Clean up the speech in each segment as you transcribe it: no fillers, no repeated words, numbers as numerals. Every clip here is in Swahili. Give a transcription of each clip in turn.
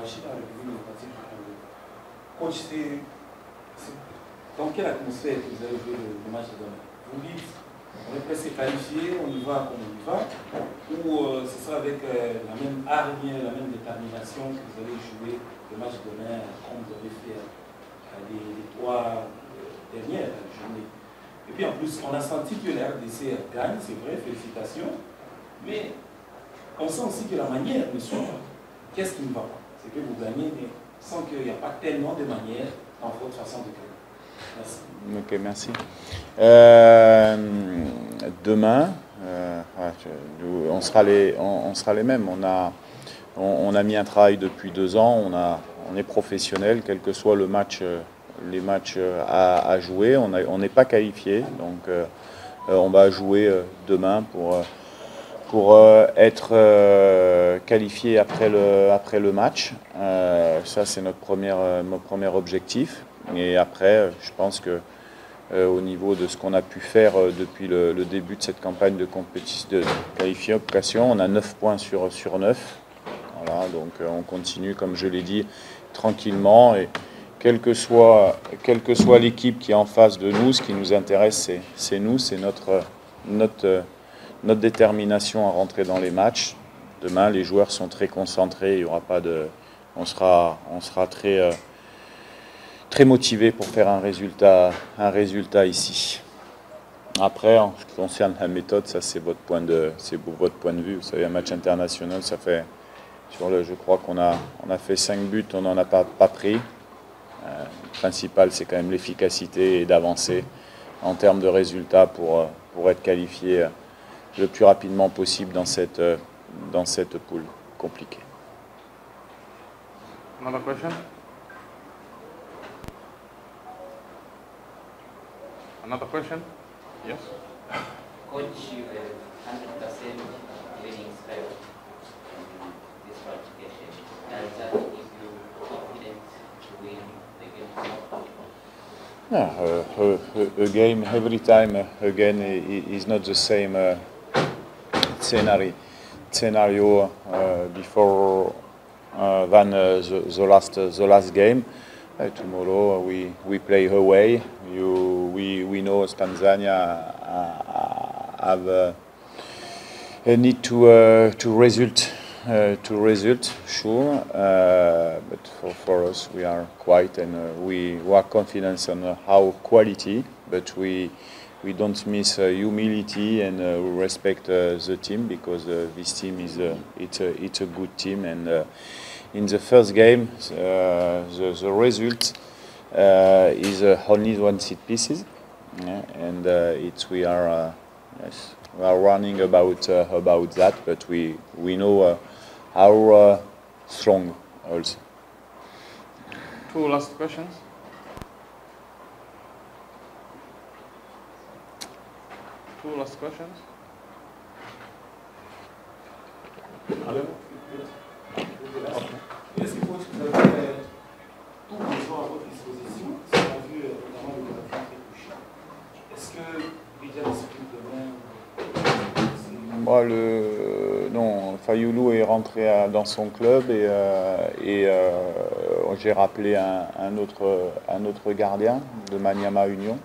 Coach, dans quelle atmosphère vous avez joué le match de demain? Vous dites, on est presque qualifié, on y va comme on y va, ou ce sera avec la même hargne, la même détermination que vous allez jouer le match de demain comme vous avez fait les 3 dernières journées? Et puis en plus, on a senti que la RDC gagne, c'est vrai, félicitations, mais on sent aussi que la manière ne suit pas. Qu'est-ce qui ne va pas? C'est que vous gagnez, mais sans qu'il n'y a pas tellement de manières dans votre façon de gagner. Merci. Ok, merci. Demain, on sera les mêmes. On a mis un travail depuis 2 ans. On est professionnel, quel que soit le match, les matchs à jouer. On n'est pas qualifié, donc on va jouer demain pour être qualifié après le match. Ça, c'est notre premier objectif. Et après, je pense que au niveau de ce qu'on a pu faire depuis le début de cette campagne de compétition de qualification, on a 9 points sur 9. Voilà, donc on continue, comme je l'ai dit, tranquillement. Et quelle que soit l'équipe qui est en face de nous, ce qui nous intéresse, c'est nous, c'est notre détermination à rentrer dans les matchs. Demain, les joueurs sont très concentrés. Il y aura pas de, on sera très motivés pour faire un résultat ici. Après, en ce qui concerne la méthode, ça c'est votre point de vue. Vous savez, un match international, ça fait je crois qu'on a fait 5 buts, on n'en a pas pris. Le principal, c'est quand même l'efficacité et d'avancer en termes de résultats pour être qualifié le plus rapidement possible dans cette poule compliquée. Another question? Another question? Yes? Coach, you have 100% winning spell in this qualification. Does that give you confidence to win the game? Yeah, a game every time again is not the same scenario before than the last game. Tomorrow we play away. We know Tanzania have a need to result, sure. But for us, we are quiet and we are confident on our quality. But we don't miss humility and we respect the team because this team it's a good team. And in the first game, the result is only 1 set pieces, yeah? And we are running about that, but we know how strong also. 2 last questions. Est-ce que vous avez tout besoin à votre disposition? Si on a vu notamment le gardien qui est touché. Est-ce que Bidjan s'occupe demain? Non, Fayoulou est rentré dans son club et j'ai rappelé un autre gardien de Maniama Union.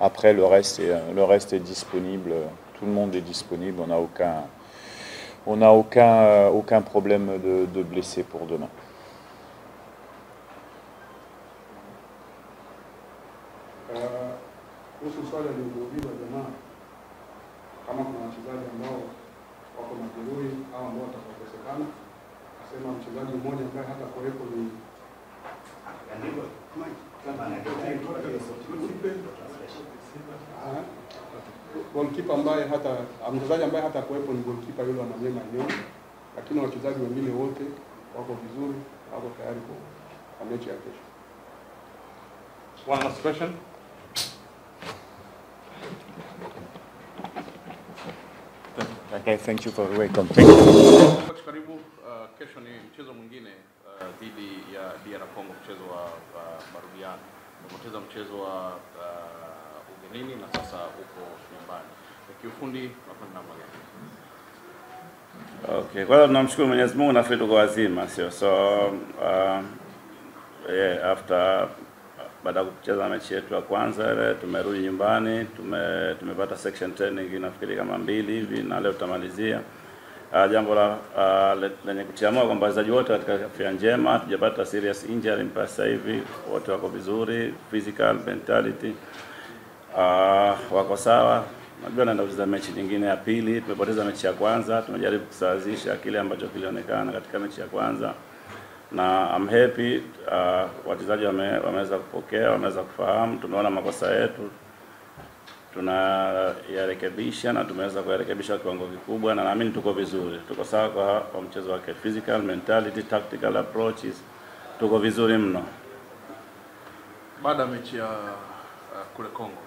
Après, le reste est disponible. Tout le monde est disponible. On n'a aucun problème de blessés pour demain. Kuhusu swala lililoulizwa jamaa, kama kuna wachezaji ambao wako majeruhi au ambao watakaokosekana, asema mchezaji mmoja ambaye hata kuwepo ni goalkeeper ambaye mchezaji ambaye hata kuwepo ni goalkeeper yule wa Maniema Union, lakini wachezaji wengine wote wako vizuri, wako tayari kwa mechi ya kesho. One last question. Okay, thank you for the welcome. Coach, karibu. Kesho ni mchezo mwingine dhidi ya DR Congo, mchezo wa marudiano. Umepoteza mchezo wa ugenini na sasa uko nyumbani. Kiufundi unakwenda namna gani? Okay, kwa hiyo tunamshukuru Mwenyezi Mungu na tuko wazima, sio? So after baada ya kucheza mechi yetu ya kwanza ile tumerudi nyumbani, tumepata section training nafikiri kama 2 hivi na leo tutamalizia. Jambo la lenye kutia moyo kwamba wachezaji wote katika afya njema, hatujapata serious injury mpaka sasa hivi, wote wako vizuri, physical, mentality wako sawa. Najua naenda kucheza mechi nyingine ya pili, tumepoteza mechi ya kwanza, tumejaribu kusawazisha kile ambacho kilionekana katika mechi ya kwanza. Na I'm happy wachezaji wameweza kupokea, wameweza kufahamu, tumeona makosa yetu, tunayarekebisha na tumeweza kuyarekebisha kwa kiwango kikubwa, na naamini tuko vizuri. Tuko sawa kwa mchezo wake, physical, mentality, tactical approaches, tuko vizuri mno. Baada ya mechi ya kule Kongo,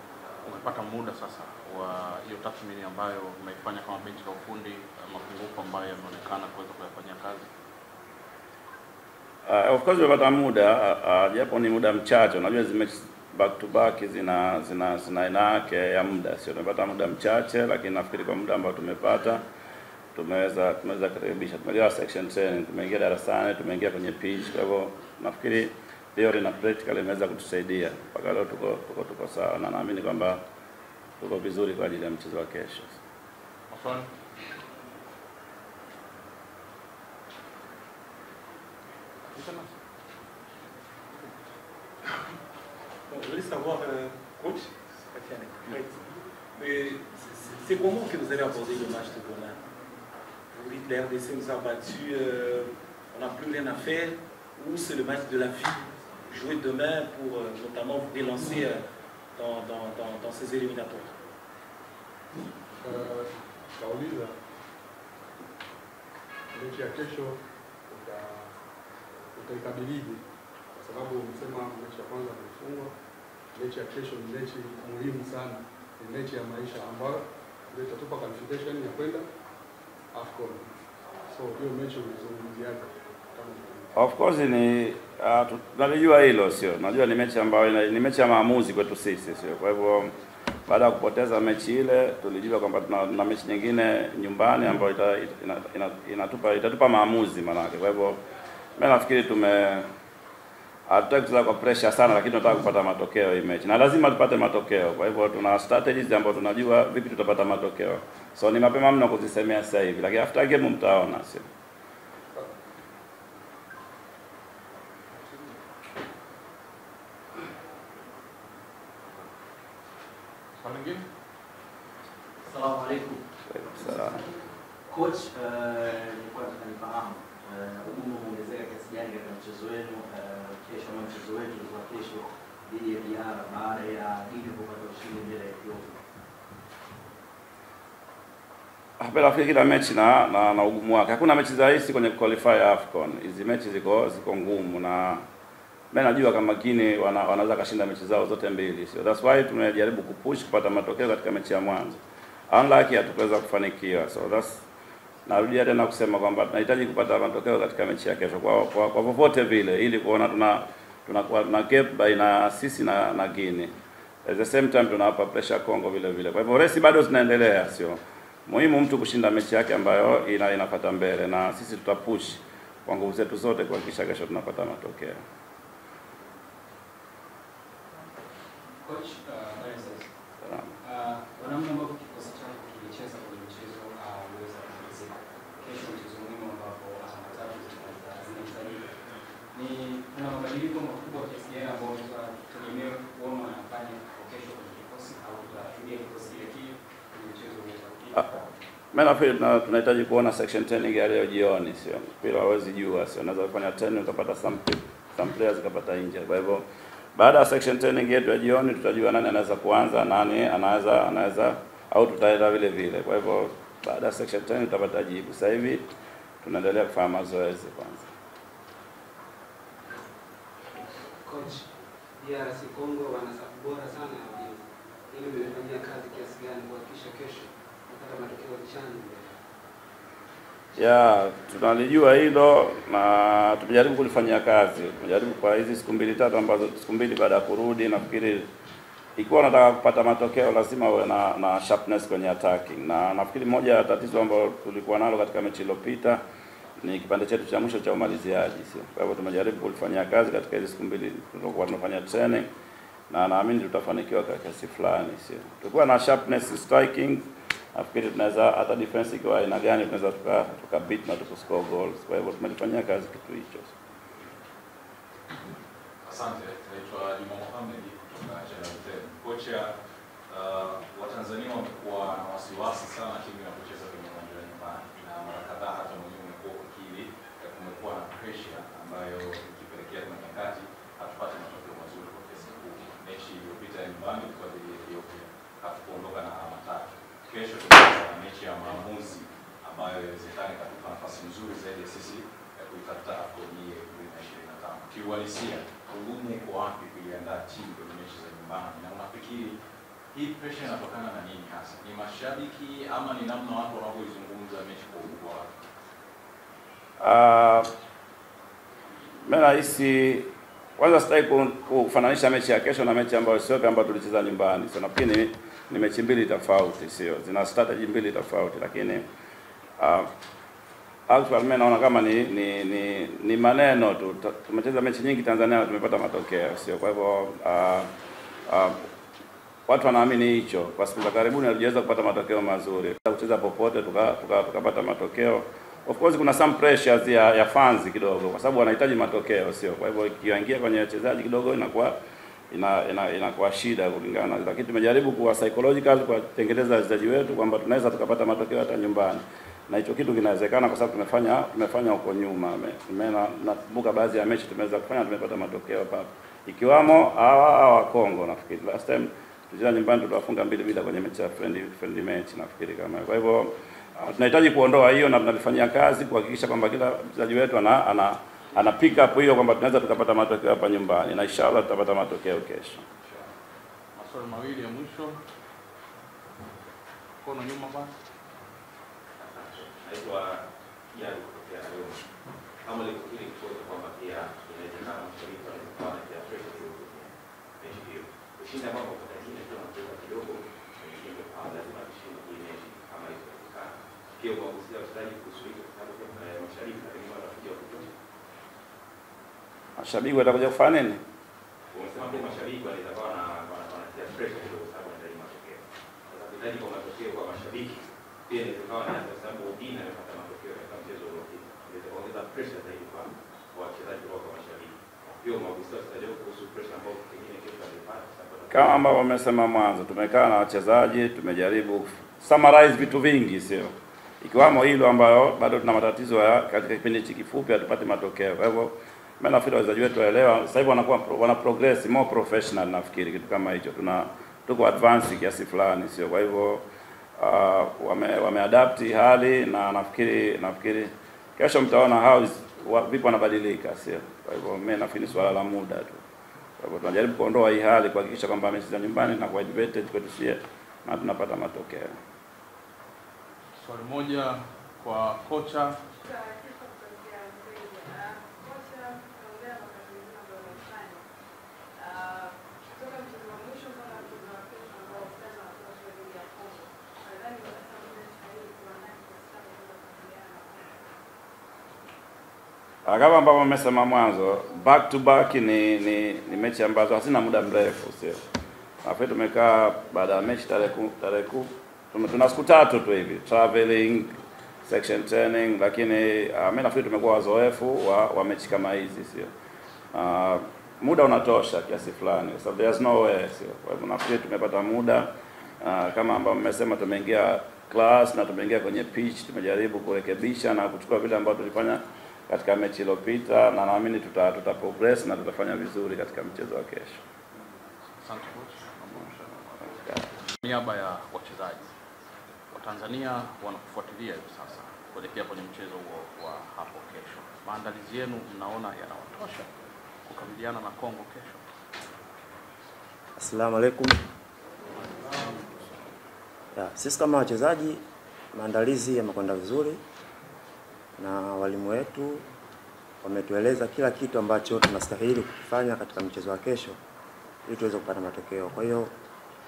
umepata muda sasa wa hiyo tathmini ambayo umeifanya kama benchi la ufundi, mapungufu ambayo yameonekana kuweza kuyafanyia kazi? Of course umepata muda, japo ni muda mchache. Unajua hizo mechi back to back zina aina yake ya muda, sio? Tumepata muda mchache, lakini nafikiri kwa muda ambao tumepata tumeweza kurekebisha. Tumejua section training, tumeingia darasani, tumeingia kwenye pitch. Kwa hivyo nafikiri theory na practical imeweza kutusaidia mpaka leo tuko sawa, na naamini kwamba tuko vizuri kwa ajili ya mchezo wa kesho. Afwan, je voulais savoir, coach, c'est comment que vous allez aborder le match de demain? Vous dites que la RDC nous a battu, on n'a plus rien à faire, ou c'est le match de la vie? Jouer demain pour notamment vous relancer dans ces éliminatoires? Kauliza mechi ya kesho utaikabilije? Kwa sababu umesema mechi ya kwanza tulifungwa. Mechi ya kesho ni mechi muhimu sana, ni mechi ya maisha ambayo ndio itatupa qualification ya kwenda AFCON. So hiyo mechi unazungumziaje? Of course ni tunajua hilo, sio? Najua ni mechi ambayo ni mechi ya maamuzi kwetu sisi, sio? Kwa hivyo baada ya kupoteza mechi ile tulijua kwamba tuna mechi nyingine nyumbani ambayo itatupa maamuzi manake. Kwa hivyo mimi nafikiri hatutaki kucheza kwa pressure sana, lakini tunataka kupata matokeo hii mechi, na lazima tupate matokeo. Kwa hivyo tuna strategies ambazo tunajua vipi tutapata matokeo. So ni mapema mno kuzisemea sasa hivi, lakini after game mtaona, sio? Assalamu alaikum. Salam. Coach, nilikuwa nataka nifahamu ugumu umeongezeka kiasi gani katika mchezo wenu kesho, na mchezo wetu wa kesho dhidi ya DR baada ya Guinea kupata ushindi mbele ya Ethiopia? Nafikiri kila mechi na ugumu wake. Hakuna mechi rahisi kwenye qualify AFCON. Hizi mechi ziko ngumu, na mimi najua kama Guinea wanaweza kashinda mechi zao zote mbili. So that's why tumejaribu kupush kupata matokeo katika mechi ya mwanzo. Unlucky hatukuweza kufanikiwa. So narudia tena kusema kwamba tunahitaji kupata matokeo katika mechi ya kesho kwa popote vile, ili kuona tunakuwa na gap baina sisi na Guinea. At the same time tunawapa pressure Kongo vile. Kwa hivyo race bado zinaendelea, sio? Muhimu mtu kushinda mechi yake ambayo inafuata mbele, na sisi tutapush kwa nguvu zetu zote kuhakikisha kesho tunapata matokeo. Coach, kwa namna ambavyo kikosi chako kilicheza kwenye mchezo uliweza kumalizika kesho, mchezo muhimu ambapo matatu zinahitajika, ni kuna mabadiliko makubwa kiasi gani ambayo tunategemea kuona wanafanya kwa kesho kwenye kikosi, au tutashuhudia kikosi kile kwenye mchezo huu? Mimi nafikiri tunahitaji kuona section 10 ya leo jioni, sio? Bila hawezi jua, sio? Unaweza kufanya 10 ukapata some players ukapata injury. Kwa hivyo baada ya section training yetu ya jioni tutajua nani anaweza kuanza, nani anaweza au tutaenda vile. Kwa hivyo baada ya section training tutapata jibu. Sasa hivi tunaendelea kufanya mazoezi kwanza. Coach, DRC Congo wana safu bora sana ya ulinzi. Ili mmefanyia kazi kiasi gani kuhakikisha kesho kupata matokeo chanya? Tunalijua hilo na tumejaribu kulifanyia kazi. Tumejaribu kwa hizi siku 2 3 ambazo siku 2 baada ya kurudi, nafikiri ikiwa unataka kupata matokeo lazima uwe na sharpness kwenye attacking, na nafikiri moja ya tatizo ambalo tulikuwa nalo katika mechi iliyopita ni kipande chetu cha mwisho cha umaliziaji, sio? Kwa hivyo tumejaribu kulifanyia kazi katika hizo siku mbili tulikuwa tunafanya training, na naamini tutafanikiwa kwa kiasi fulani, sio? Tulikuwa na sharpness striking, nafikiri tunaweza hata defense ikiwa aina gani tunaweza beat na tukascore goals. Kwa hivyo tumelifanyia kazi kitu hicho. Asante. Naitwa Juma Mohamed kutoka Channel 10. Kocha, Watanzania wamekuwa na wasiwasi sana timu inapocheza kwenye uwanja wa nyumbani, na mara kadhaa hata mwenyewe umekuwa ukikiri kumekuwa na pressure ambayo ikipelekea kwa nyakati hatupate matokeo mazuri kwa kiasi kikubwa. Mechi iliyopita ya nyumbani ilikuwa dhidi ya Ethiopia, hatukuondoka na alama 3. Kesho tutaanza mechi ya maamuzi ambayo inawezekana ikatupa nafasi nzuri zaidi ya sisi kuitafuta AFCON 2025. Kiuhalisia, ugumu uko wapi kuiandaa timu kwenye mechi za nyumbani, na unafikiri hii pressure inatokana na nini hasa? Ni mashabiki ama ni namna watu wanavyozungumza mechi kwa ukubwa wake? Mimi nahisi kwanza sitaki kufananisha mechi ya kesho na mechi ambayo sio ambayo tulicheza nyumbani. So nafikiri ni mechi mbili tofauti, sio? Zina strategy mbili tofauti, lakini actually mimi naona kama ni maneno tu. Tumecheza mechi nyingi Tanzania na tumepata matokeo, sio? Kwa hivyo watu wanaamini hicho. Kwa siku za karibuni tuliweza kupata matokeo mazuri. Kucheza popote tukapata matokeo. Of course kuna some pressures ya fans kidogo kwa sababu wanahitaji matokeo, sio? Kwa hivyo ikiingia kwenye wachezaji kidogo inakuwa shida kulingana, lakini tumejaribu kuwa psychological kwa kutengeneza wachezaji wetu kwamba tunaweza tukapata matokeo hata nyumbani. Na hicho kitu kinawezekana kwa sababu tumefanya huko nyuma. Nakumbuka baadhi ya mechi tumeweza kufanya tumepata matokeo hapa. Ikiwamo hawa Kongo nafikiri. Last time tulicheza nyumbani tuliwafunga 2-2 kwenye mechi ya friendly match nafikiri kama. Kwa hivyo tunahitaji kuondoa hiyo na tunalifanyia kazi kuhakikisha kwamba kila mchezaji wetu ana pick up hiyo kwamba tunaweza tukapata matokeo hapa nyumbani, na inshallah tutapata matokeo kesho. Maswali mawili ya mwisho. Kono nyuma basi. Naitwa Yari kutokea leo. Kama nilikufikiri kutoka kwamba pia inawezekana mshiriki alikuwa na pressure kidogo mechi hiyo. Kushinda mambo kwa tajiri ndio tunapata kidogo, lakini lazima tushinde hii mechi kama iwezekana. Pia kwa kusikia wachezaji kusudia kwa sababu mashabiki na wengine wanakuja kutoka. Mashabiki watakuja kufanya nini? Unasema pia mashabiki wanaweza kuwa wanatia pressure kidogo kwa sababu wanataka matokeo. Sasa tunahitaji kwa matokeo kwa mashabiki. Pia ni tukawa na kwa sababu Udina amepata matokeo katika mchezo uliopita. Inaweza kuongeza pressure zaidi kwa wachezaji wa mashabiki. Pia magusia wachezaji kuhusu pressure ambayo pengine kesho atapata. Kama ambao wamesema mwanzo, tumekaa na wachezaji, tumejaribu summarize vitu vingi, sio? Ikiwamo hilo ambayo bado tuna matatizo katika kipindi kifupi hatupate matokeo. Kwa hivyo mimi nafikiri wachezaji wetu waelewa, sasa hivi wana progress more professional, nafikiri kitu kama hicho. Tuko advance kiasi fulani, sio? Kwa hivyo wameadapt hali, na nafikiri kesho mtaona vipi wanabadilika, sio? Kwa hivyo mimi nafikiri swala la muda tu. Kwa hivyo tunajaribu kuondoa hii hali kuhakikisha kwamba mechi za nyumbani na kwa advantage kwetu sisi na tunapata matokeo. Swali moja kwa kocha. Kama ambavyo wamesema mwanzo, back to back ni mechi ambazo hazina muda mrefu, sio? Hapo tumekaa baada ya mechi tarehe tuna siku 3 tu hivi traveling, section training, lakini mimi nafikiri tumekuwa wazoefu wa mechi kama hizi, sio? Muda unatosha kiasi fulani, so there's no way, sio? Kwa hivyo nafikiri tumepata muda, kama ambavyo mmesema tumeingia class na tumeingia kwenye pitch, tumejaribu kurekebisha na kuchukua vile ambavyo tulifanya katika mechi iliyopita, na naamini tuta progress na tutafanya vizuri katika mchezo wa kesho. Asante coach. Niaba ya wachezaji wa Tanzania wanakufuatilia hivi sasa kuelekea kwenye mchezo huo wa hapo kesho, maandalizi yenu mnaona yanawatosha kukabiliana na Kongo kesho? Asalamu alaykum. Sisi kama wachezaji maandalizi yamekwenda vizuri na walimu wetu wametueleza kila kitu ambacho tunastahili kufanya katika mchezo wa kesho ili tuweze kupata matokeo. Kwa hiyo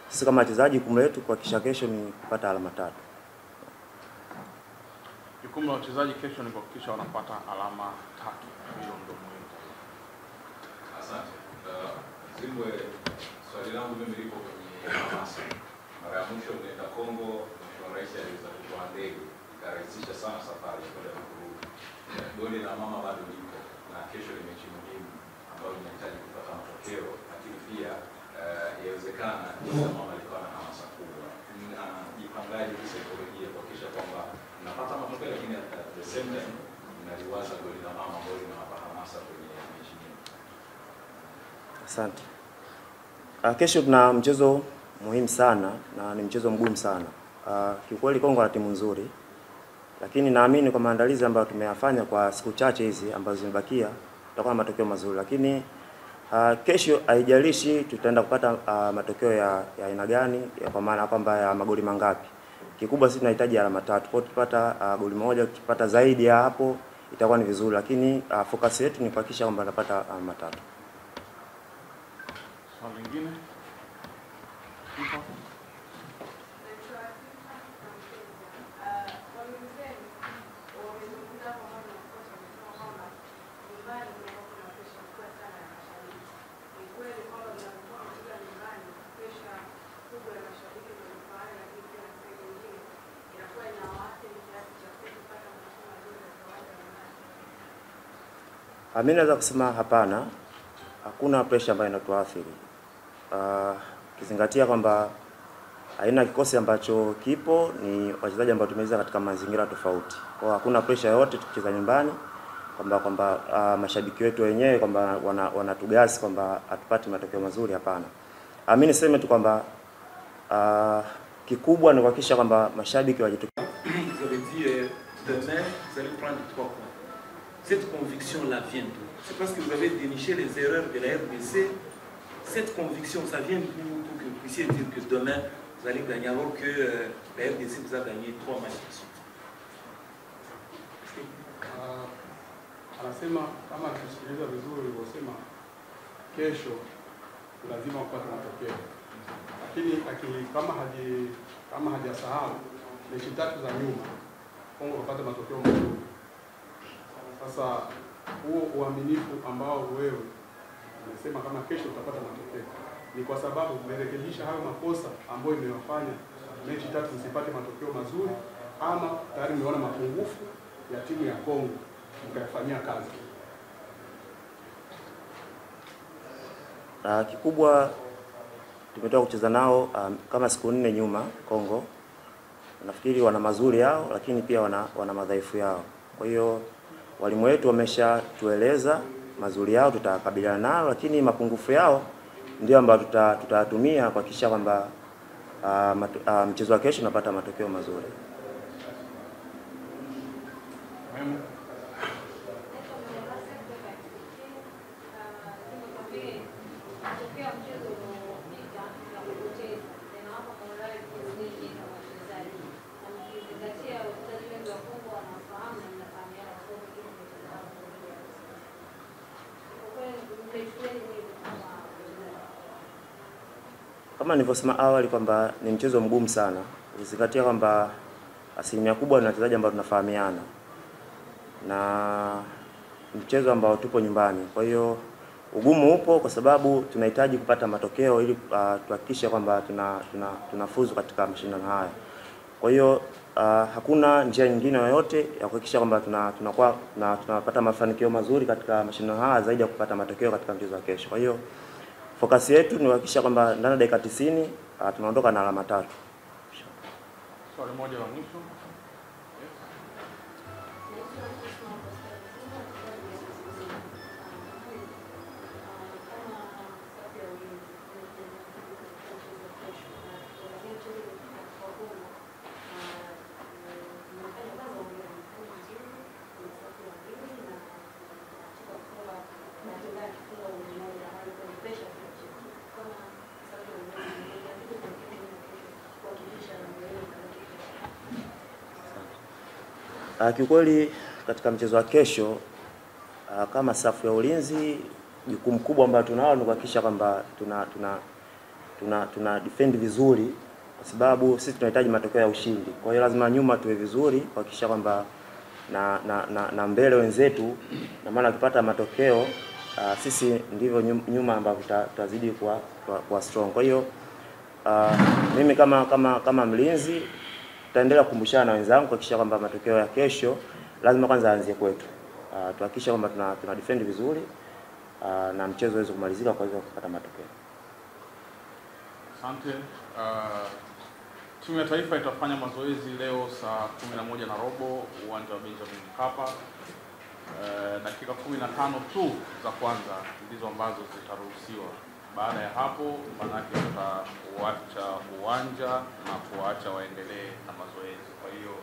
sisi kama wachezaji, jukumu letu kuhakikisha kesho ni kupata alama 3. Jukumu la wachezaji kesho ni kuhakikisha wanapata alama 3. Hilo ndio muhimu. Asante. Zimbwe, swali langu mimi liko kwenye hamasa. Mara ya mwisho nenda Kongo, Mheshimiwa Rais aliweza kutoa ndege, ikarahisisha sana safari ya kwenda kurudi. Goli la mama bado lipo na kesho ni mechi muhimu ambayo inahitaji kupata matokeo, lakini pia inawezekana mama alikuwa na hamasa kubwa. Jipangaje kisaikolojia kuhakikisha kwamba mnapata matokeo, lakini at the same time mnaliwaza goli la mama ambalo linawapa hamasa kwenye mechi hii? Asante. Kesho tuna mchezo muhimu sana na ni mchezo mgumu sana. Kiukweli Kongo ana timu nzuri, lakini naamini kwa maandalizi ambayo tumeyafanya kwa siku chache hizi ambazo zimebakia tutakuwa na matokeo mazuri. Lakini kesho haijalishi tutaenda kupata matokeo ya aina gani, kwa maana kwamba ya magoli mangapi. Kikubwa sisi tunahitaji alama 3. Kwa tupata goli moja, tupata zaidi ya hapo itakuwa ni vizuri, lakini focus yetu ni kuhakikisha kwamba tunapata alama 3. Swali lingine? Mimi naweza kusema hapana, hakuna pressure ambayo inatuathiri. Kizingatia kwamba aina kikosi ambacho kipo ni wachezaji ambao tumeweza katika mazingira tofauti. Kwa hakuna pressure yoyote tukicheza nyumbani kwamba mashabiki wetu wenyewe kwamba wanatugasi kwamba hatupati matokeo mazuri, hapana. Mimi niseme tu kwamba kikubwa ni kuhakikisha kwamba mashabiki wajitokeze. Vous avez dit demain vous allez prendre 3 points. Cette conviction-là vient d'où? C'est parce que vous avez déniché les erreurs de la RDC. Cette conviction, ça vient d'où pour que vous puissiez dire que demain vous allez gagner alors que la RDC vous a gagné 3 matchs de suite? Anasema kama tusikiliza vizuri ulivyosema, kesho lazima upate matokeo, lakini kama hajasahau mechi 3 za nyuma Kongo kupata matokeo mazuri. Sasa huo uaminifu ambao wewe unasema kama kesho utapata matokeo ni kwa sababu umerekebisha hayo makosa ambayo imewafanya mechi 3 msipate matokeo mazuri, ama tayari umeona mapungufu ya timu ya Kongo mkayafanyia kazi? Kikubwa tumetoka kucheza nao kama siku 4 nyuma Kongo. Nafikiri wana mazuri yao, lakini pia wana madhaifu yao. Kwa hiyo walimu wetu wameshatueleza mazuri yao, tutakabiliana nao, lakini mapungufu yao ndio ambayo tutatumia kuhakikisha kwamba mchezo wa kesho unapata matokeo mazuri. Kama nilivyosema awali kwamba ni mchezo mgumu sana, ukizingatia kwamba asilimia kubwa ni wachezaji ambao tunafahamiana na mchezo ambao tupo nyumbani. Kwa hiyo ugumu upo kwa sababu tunahitaji kupata matokeo ili tuhakikishe kwamba tunafuzu katika mashindano haya. Kwa hiyo hakuna njia nyingine yoyote ya kuhakikisha kwamba tunapata mafanikio mazuri katika mashindano haya zaidi ya kupata matokeo katika mchezo wa kesho. Kwa hiyo focus yetu ni kuhakikisha kwamba ndani ya dakika 90 tunaondoka na alama 3. Swali moja la mwisho. Kiukweli katika mchezo wa kesho kama safu ya ulinzi jukumu kubwa ambalo tunalo ni kuhakikisha kwamba tuna defend vizuri, kwa sababu sisi tunahitaji matokeo ya ushindi. Kwa hiyo lazima nyuma tuwe vizuri kuhakikisha kwamba na mbele wenzetu, na maana ukipata matokeo sisi ndivyo nyuma ambavyo tutazidi kwa strong. Kwa hiyo mimi kama mlinzi tutaendelea kukumbushana na wenzangu kuhakikisha kwamba matokeo ya kesho lazima kwanza aanzie kwetu. Tuhakikisha kwamba tuna defend vizuri na mchezo uweze kumalizika kwa hivyo kupata matokeo. Asante. Timu ya taifa itafanya mazoezi leo saa 11:15 uwanja wa Benjamin Mkapa. Dakika 15 tu za kwanza ndizo ambazo zitaruhusiwa. Baada ya hapo manake tutauacha uwanja na kuacha waendelee na mazoezi. Kwa hiyo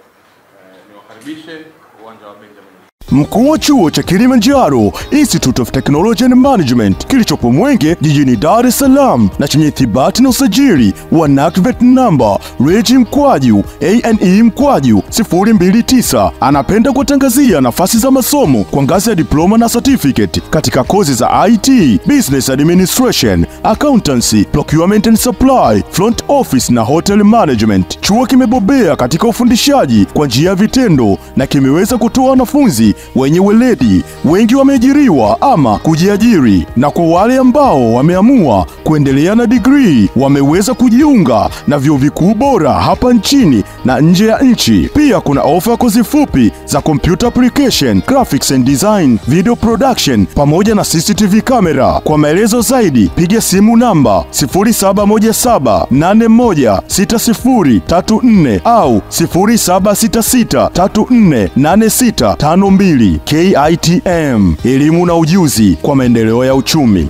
niwakaribishe uwanja wa Benjamin. Mkuu wa chuo cha Kilimanjaro Institute of Technology and Management kilichopo Mwenge jijini Dar es Salaam na chenye ithibati na usajili wa NACVET number REG/ANE/029 anapenda kutangazia nafasi za masomo kwa ngazi ya diploma na certificate katika kozi za IT, Business Administration, Accountancy, Procurement and Supply, Front Office na Hotel Management. Chuo kimebobea katika ufundishaji kwa njia ya vitendo na kimeweza kutoa wanafunzi wenye weledi. Wengi wameajiriwa ama kujiajiri, na kwa wale ambao wameamua kuendelea na degree wameweza kujiunga na vyuo vikuu bora hapa nchini na nje ya nchi. Pia kuna ofa kozi fupi za computer application, graphics and design, video production pamoja na CCTV camera. Kwa maelezo zaidi piga simu namba 0717816034 au 0766348652. KITM, elimu na ujuzi kwa maendeleo ya uchumi.